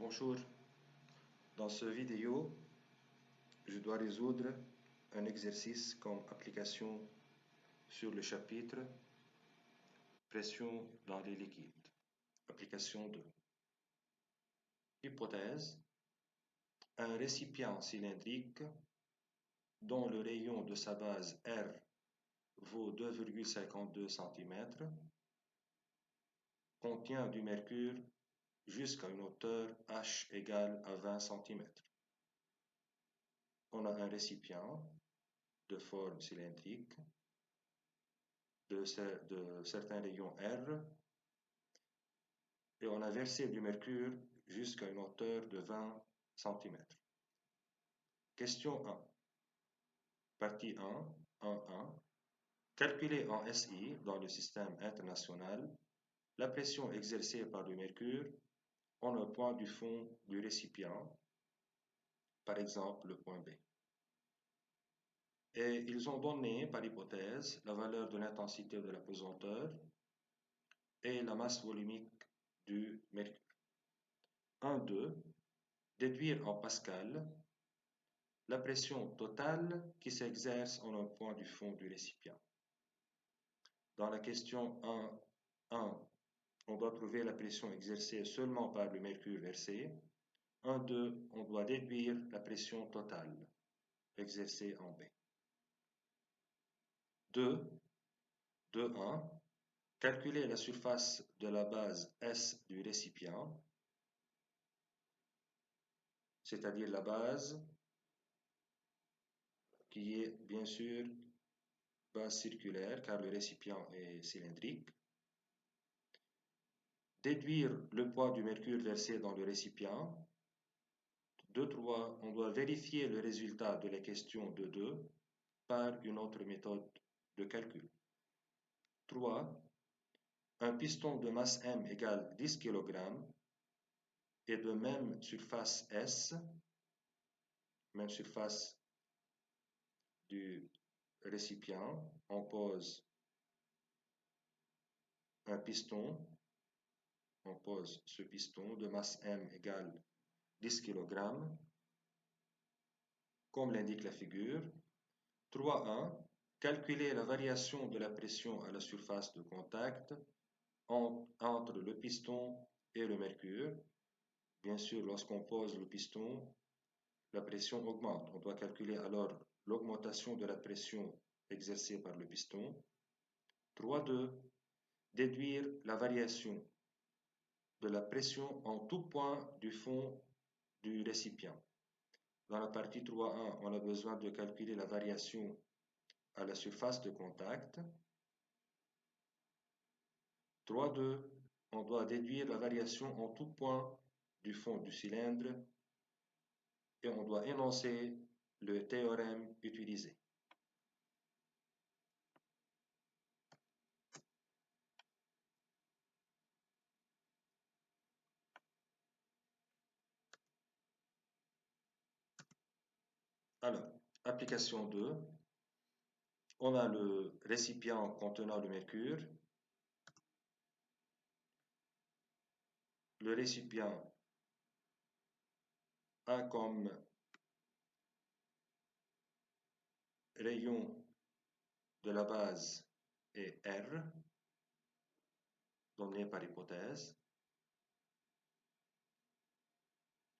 Bonjour, dans ce vidéo, je dois résoudre un exercice comme application sur le chapitre Pression dans les liquides. Application 2. Hypothèse. Un récipient cylindrique dont le rayon de sa base R vaut 2,52 cm contient du mercure jusqu'à une hauteur H égale à 20 cm. On a un récipient de forme cylindrique de certains rayons R et on a versé du mercure jusqu'à une hauteur de 20 cm. Question 1. Partie 1, 1. Calculer en SI dans le système international la pression exercée par le mercure en un point du fond du récipient, par exemple le point B. Et ils ont donné par hypothèse la valeur de l'intensité de la pesanteur et la masse volumique du mercure. 1.2. Déduire en Pascal la pression totale qui s'exerce en un point du fond du récipient. Dans la question 1.1, on doit trouver la pression exercée seulement par le mercure versé. 1.2, on doit déduire la pression totale exercée en B. 2.1, calculer la surface de la base S du récipient, c'est-à-dire la base qui est bien sûr base circulaire car le récipient est cylindrique. Déduire le poids du mercure versé dans le récipient. 2.3, on doit vérifier le résultat de la question 2.2 par une autre méthode de calcul. 3. Un piston de masse M égale 10 kg et de même surface S, même surface du récipient, on pose un piston, on pose ce piston de masse M égale 10 kg, comme l'indique la figure. 3.1. Calculer la variation de la pression à la surface de contact entre le piston et le mercure. Bien sûr, lorsqu'on pose le piston, la pression augmente. On doit calculer alors l'augmentation de la pression exercée par le piston. 3.2. Déduire la variation de la pression en tout point du fond du récipient. Dans la partie 3.1, on a besoin de calculer la variation à la surface de contact. 3.2, on doit déduire la variation en tout point du fond du cylindre et on doit énoncer le théorème utilisé. Alors, application 2, on a le récipient contenant le mercure. Le récipient a comme rayon de la base est R, donné par hypothèse,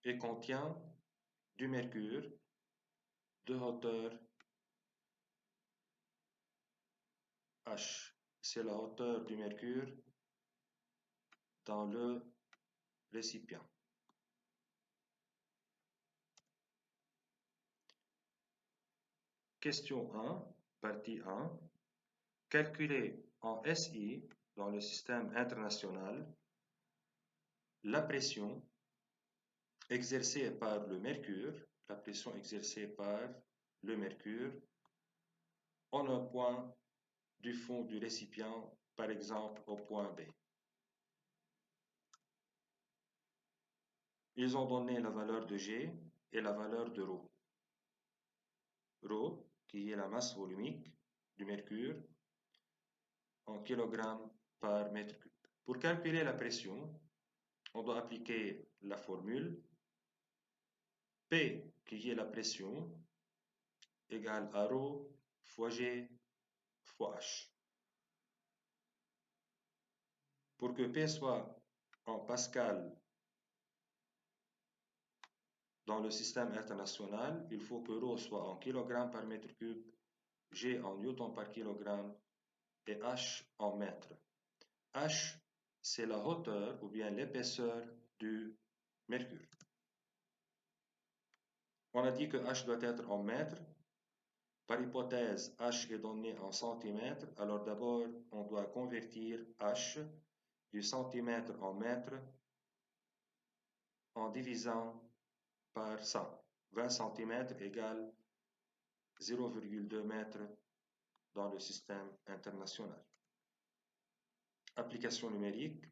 et contient du mercure de hauteur H. C'est la hauteur du mercure dans le récipient. Question 1, partie 1. Calculer en SI, dans le système international, la pression exercée par le mercure, la pression exercée par le mercure en un point du fond du récipient, par exemple au point B. Ils ont donné la valeur de G et la valeur de ρ. ρ, qui est la masse volumique du mercure, en kilogrammes par mètre cube. Pour calculer la pression, on doit appliquer la formule P, qui est la pression, égale à ρ fois G fois H. Pour que P soit en pascal dans le système international, il faut que ρ soit en kg par mètre cube, G en newton par kilogramme et H en mètres. H, c'est la hauteur ou bien l'épaisseur du mercure. On a dit que H doit être en mètres. Par hypothèse, H est donné en centimètres. Alors d'abord, on doit convertir H du centimètre en mètre en divisant par 100. 20 cm égale 0,2 mètres dans le système international. Application numérique.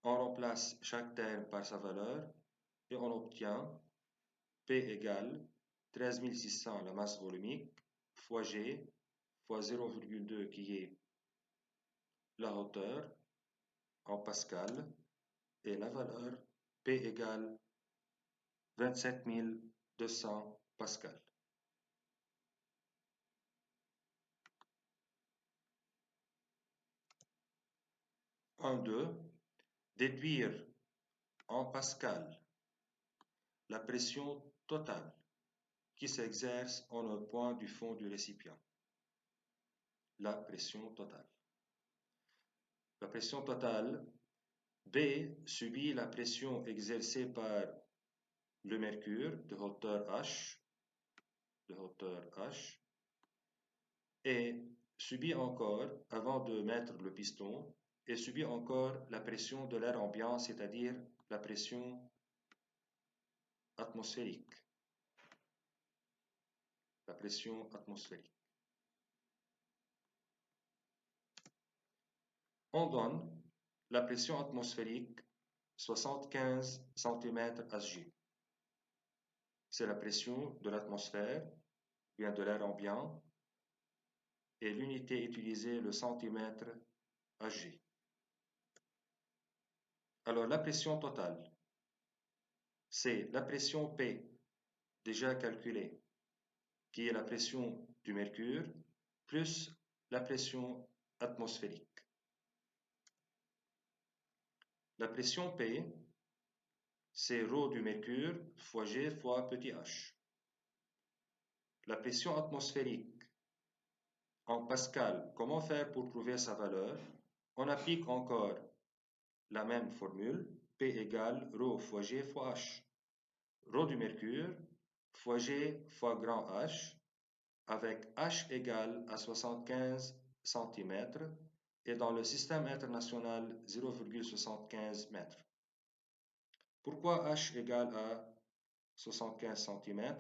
On remplace chaque terme par sa valeur et on obtient P égale 13 600 la masse volumique fois G fois 0,2 qui est la hauteur en pascal et la valeur P égale 27 200 pascal. En 2, déduire en pascal la pression totale qui s'exerce en un point du fond du récipient. La pression totale. La pression totale, B subit la pression exercée par le mercure de hauteur H, et subit encore, avant de mettre le piston, et subit encore la pression de l'air ambiant, c'est-à-dire la pression atmosphérique. La pression atmosphérique. On donne la pression atmosphérique 75 cm/Sg. C'est la pression de l'atmosphère, bien de l'air ambiant, et l'unité utilisée le centimètre Hg. Alors la pression totale, c'est la pression P déjà calculée, qui est la pression du mercure, plus la pression atmosphérique. La pression P, c'est ρ du mercure fois G fois petit h. La pression atmosphérique en pascal, comment faire pour trouver sa valeur? On applique encore la même formule, P égale ρ fois G fois H. ρ du mercure fois G fois grand H, avec H égale à 75 cm et dans le système international 0,75 m. Pourquoi H égale à 75 cm?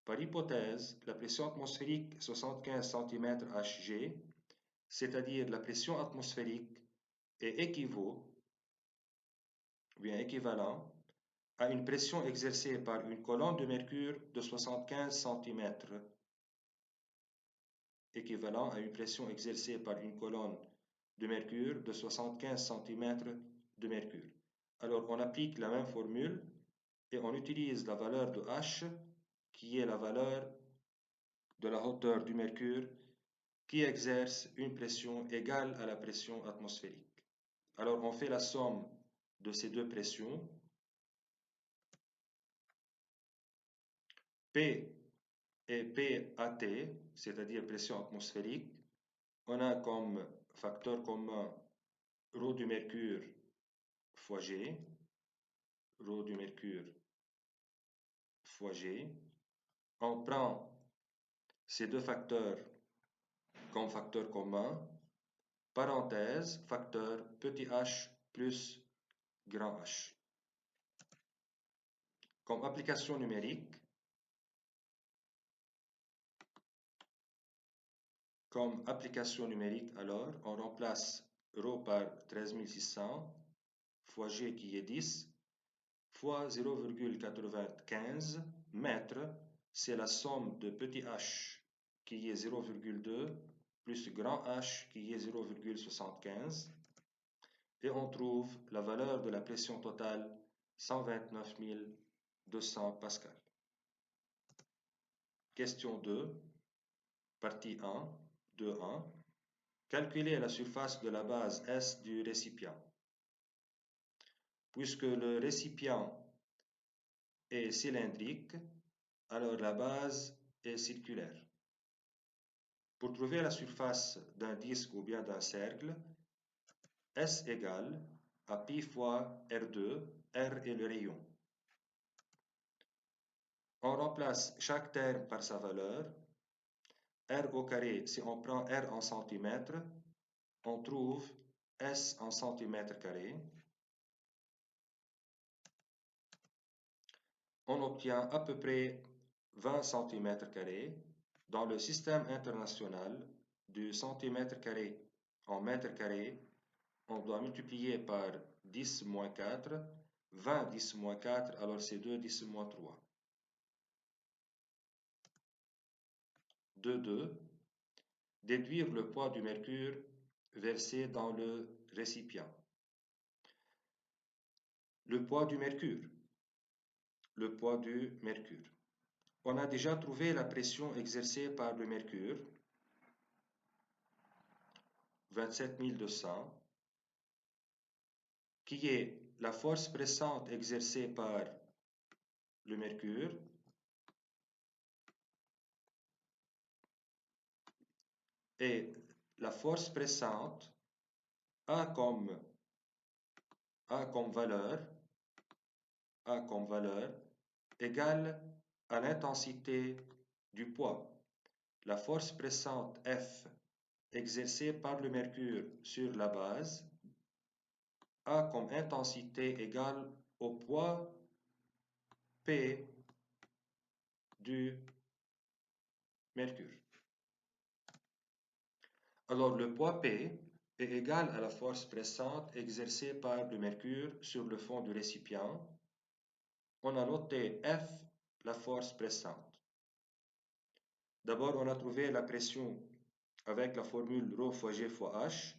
Par hypothèse, la pression atmosphérique 75 cm Hg, c'est-à-dire la pression atmosphérique, est équivalent à une pression exercée par une colonne de mercure de 75 cm, équivalent à une pression exercée par une colonne de mercure de 75 cm de mercure. Alors on applique la même formule et on utilise la valeur de H qui est la valeur de la hauteur du mercure qui exerce une pression égale à la pression atmosphérique. Alors on fait la somme de ces deux pressions. P et PAT, c'est-à-dire pression atmosphérique, on a comme facteur commun ρ du mercure fois G, ρ du mercure fois G. On prend ces deux facteurs comme facteur commun, parenthèse, facteur petit h plus grand H. Comme application numérique, alors, on remplace ρ par 13 600 fois G qui est 10 fois 0,95 mètres, c'est la somme de petit h qui est 0,2 plus grand H qui est 0,75 et on trouve la valeur de la pression totale 129 200 pascal. Question 2, partie 1, 2.1. Calculer la surface de la base S du récipient. Puisque le récipient est cylindrique, alors la base est circulaire. Pour trouver la surface d'un disque ou bien d'un cercle, S égale à pi fois R2, R est le rayon. On remplace chaque terme par sa valeur. R au carré, si on prend R en centimètres, on trouve S en centimètres carrés. On obtient à peu près 20 cm carrés. Dans le système international, du centimètre carré en mètre carré, on doit multiplier par 10 moins 4, 20 10 moins 4, alors c'est 2 10 moins 3. 2. Déduire le poids du mercure versé dans le récipient. Le poids du mercure. Le poids du mercure. On a déjà trouvé la pression exercée par le mercure, 27 200, qui est la force pressante exercée par le mercure et la force pressante a comme valeur égale à l'intensité du poids. La force pressante F exercée par le mercure sur la base a comme intensité égale au poids P du mercure. Alors le poids P est égal à la force pressante exercée par le mercure sur le fond du récipient. On a noté F, la force pressante. D'abord, on a trouvé la pression avec la formule ρ fois G fois H,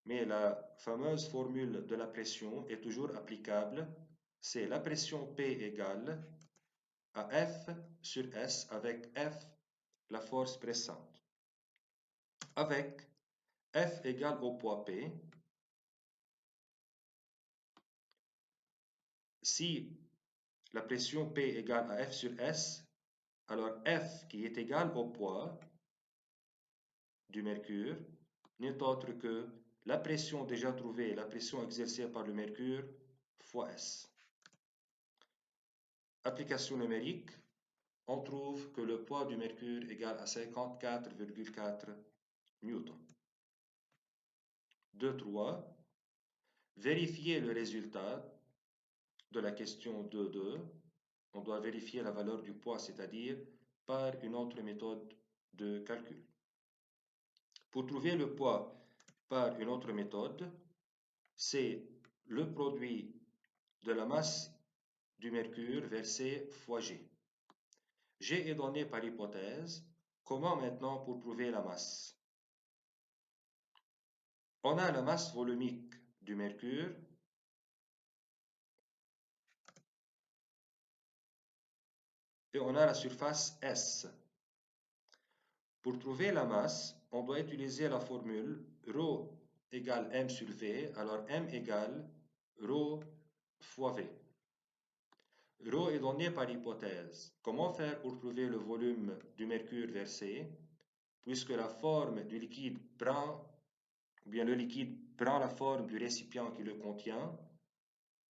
mais la fameuse formule de la pression est toujours applicable. C'est la pression P égale à F sur S avec F, la force pressante. Avec F égale au poids P, si la pression P égale à F sur S, alors F qui est égal au poids du mercure n'est autre que la pression déjà trouvée, la pression exercée par le mercure fois S. Application numérique, on trouve que le poids du mercure est égal à 54,4 newtons. 2.3. Vérifier le résultat de la question 2.2. On doit vérifier la valeur du poids, c'est-à-dire par une autre méthode de calcul. Pour trouver le poids par une autre méthode, c'est le produit de la masse du mercure versé fois G. G est donné par hypothèse. Comment maintenant pour trouver la masse? On a la masse volumique du mercure et on a la surface S. Pour trouver la masse, on doit utiliser la formule ρ égale m sur V, alors m égale ρ fois V. Ρ est donné par hypothèse. Comment faire pour trouver le volume du mercure versé? Puisque la forme du liquide prend, ou bien le liquide prend la forme du récipient qui le contient.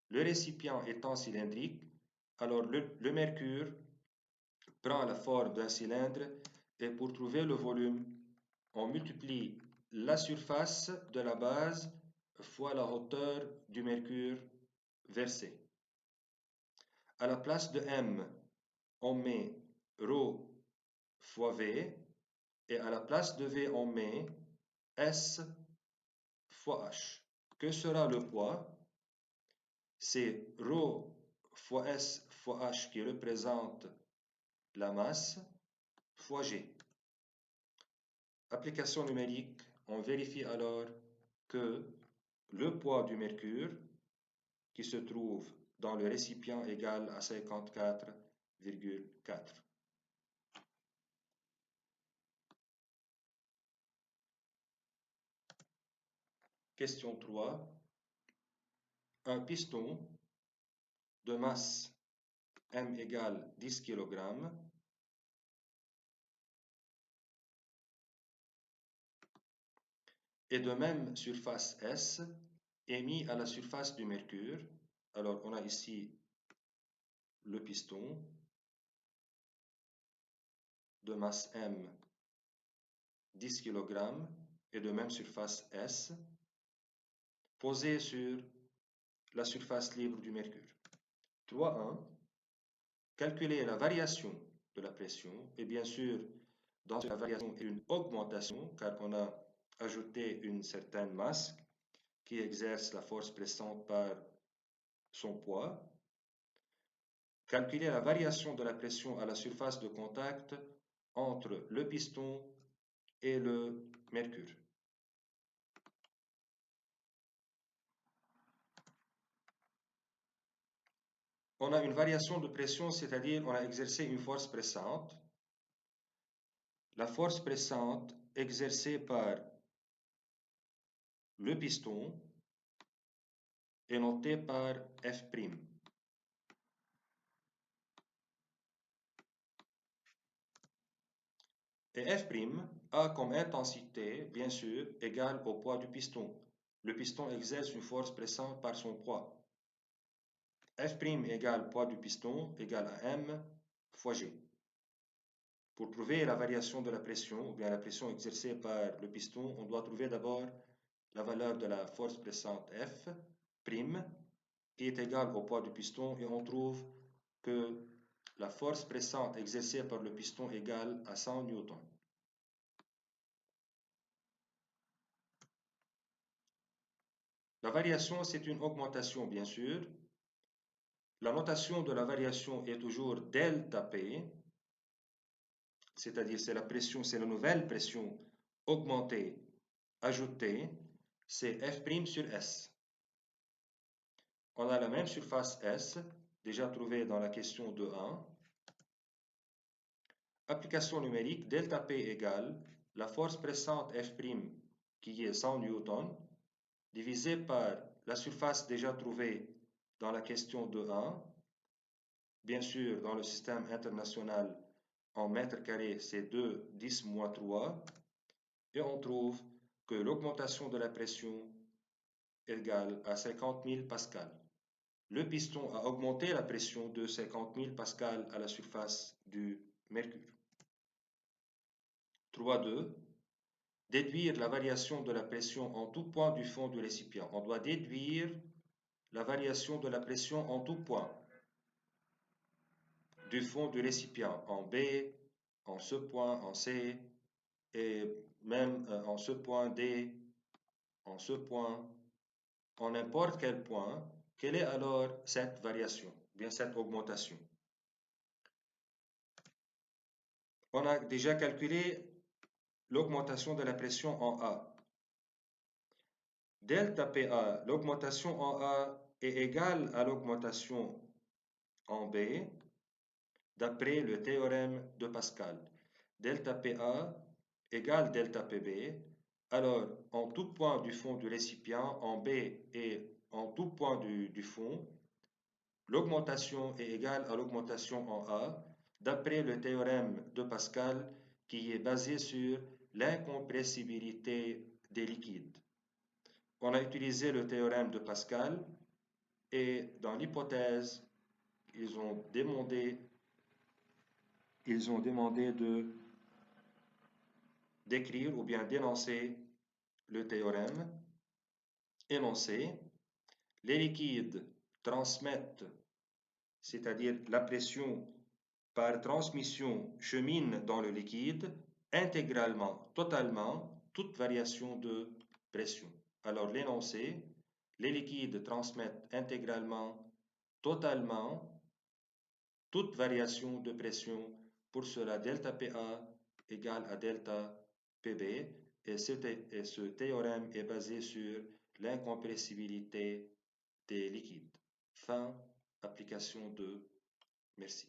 Le récipient étant cylindrique, alors le mercure prend la forme d'un cylindre et pour trouver le volume, on multiplie la surface de la base fois la hauteur du mercure versé. À la place de M, on met ρ fois V et à la place de V, on met S fois H. Que sera le poids? C'est ρ fois S fois H qui représente la masse fois G. Application numérique, on vérifie alors que le poids du mercure qui se trouve dans le récipient égal à 54,4. Question 3. Un piston de masse M égale 10 kg et de même surface S est mis à la surface du mercure. Alors on a ici le piston de masse M 10 kg et de même surface S posé sur la surface libre du mercure. 3.1. Calculer la variation de la pression. Et bien sûr, dans la variation, il y a une augmentation car on a ajouté une certaine masse qui exerce la force pressante par son poids. Calculer la variation de la pression à la surface de contact entre le piston et le mercure. On a une variation de pression, c'est-à-dire on a exercé une force pressante. La force pressante exercée par le piston est notée par F'. Et F' a comme intensité, bien sûr, égale au poids du piston. Le piston exerce une force pressante par son poids. F' égale poids du piston égale à M fois G. Pour trouver la variation de la pression, ou bien la pression exercée par le piston, on doit trouver d'abord la valeur de la force pressante F', qui est égale au poids du piston, et on trouve que la force pressante exercée par le piston est égale à 100 newtons. La variation, c'est une augmentation, bien sûr. La notation de la variation est toujours delta P, c'est-à-dire c'est la pression, c'est la nouvelle pression augmentée, ajoutée, c'est F' sur S. On a la même surface S, déjà trouvée dans la question 2.1. Application numérique, delta P égale la force pressante F', qui est 100 newtons, divisé par la surface déjà trouvée dans la question 2.1. Bien sûr, dans le système international, en mètres carrés, c'est 2, 10 moins 3. Et on trouve que l'augmentation de la pression est égale à 50 000 pascal. Le piston a augmenté la pression de 50 000 pascal à la surface du mercure. 3.2. Déduire la variation de la pression en tout point du fond du récipient. On doit déduire la variation de la pression en tout point du fond du récipient, en B, en ce point, en C, et même en ce point D, en ce point, en n'importe quel point. Quelle est alors cette variation, bien cette augmentation? On a déjà calculé l'augmentation de la pression en A. Delta PA, l'augmentation en A est égale à l'augmentation en B d'après le théorème de Pascal. Delta PA égale delta PB. Alors, en tout point du fond du récipient, en B et en tout point du fond, l'augmentation est égale à l'augmentation en A d'après le théorème de Pascal qui est basé sur l'incompressibilité des liquides. On a utilisé le théorème de Pascal et dans l'hypothèse, ils ont demandé d'écrire ou bien d'énoncer le théorème. Énoncé, les liquides transmettent, c'est-à-dire la pression par transmission chemine dans le liquide intégralement, totalement, toute variation de pression. Alors l'énoncé, les liquides transmettent intégralement, totalement, toute variation de pression. Pour cela, delta PA égale à delta PB, et ce théorème est basé sur l'incompressibilité des liquides. Fin application 2. Merci.